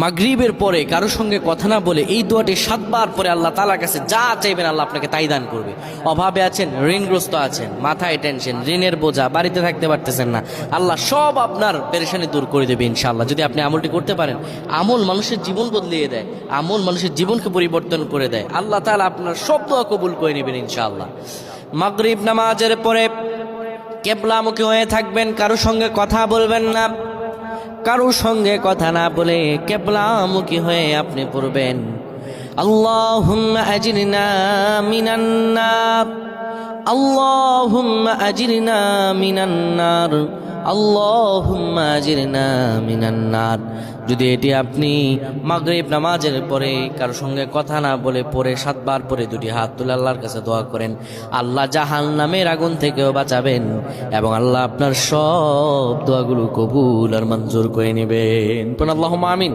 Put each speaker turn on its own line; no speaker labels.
মাগরিবের পরে কারোর সঙ্গে কথা না বলে এই দোয়াটি 7 বার পরে আল্লাহ তাআলার কাছে যা চাইবেন আল্লাহ আপনাকে তাই দান করবে। অভাবে আছেন, ঋণগ্রস্ত আছেন, মাথায় টেনশন, ঋণের বোঝা, বাড়িতে থাকতে পারতেছেন না, আল্লাহ সব আপনার পেরেশানি দূর করে দেবে ইনশাআল্লাহ। যদি আপনি আমলটি করতে পারেন, আমল মানুষের জীবন বদলিয়ে দেয়, আমল মানুষের জীবনকে পরিবর্তন করে দেয়। আল্লাহ তাআলা আপনার সব দোয়া কবুল করে নেবেন ইনশাআল্লাহ। মাগরিব নামাজের পরে কিবলামুখী হয়ে থাকবেন, কারোর সঙ্গে কথা বলবেন না, কারোর সঙ্গে কথা না বলে কিবলামুখী হয়ে আপনি পড়বেন আল্লাহুম্মা আজিরনা মিনান নার, আল্লাহুম্মা আজিরনা মিনান নার, আল্লাহুম্মা আজিরনা মিনান নার। যদি এটি আপনি মাগরিব নামাজের পরে কারোর সঙ্গে কথা না বলে পড়ে 7 বার পরে দুটি হাত তুলে আল্লাহর কাছে দোয়া করেন, আল্লাহ জাহান্নামের আগুন থেকেও বাঁচাবেন এবং আল্লাহ আপনার সব দোয়াগুলো কবুল আর মঞ্জুর করে নেবেন। আল্লাহুম্মা আমিন।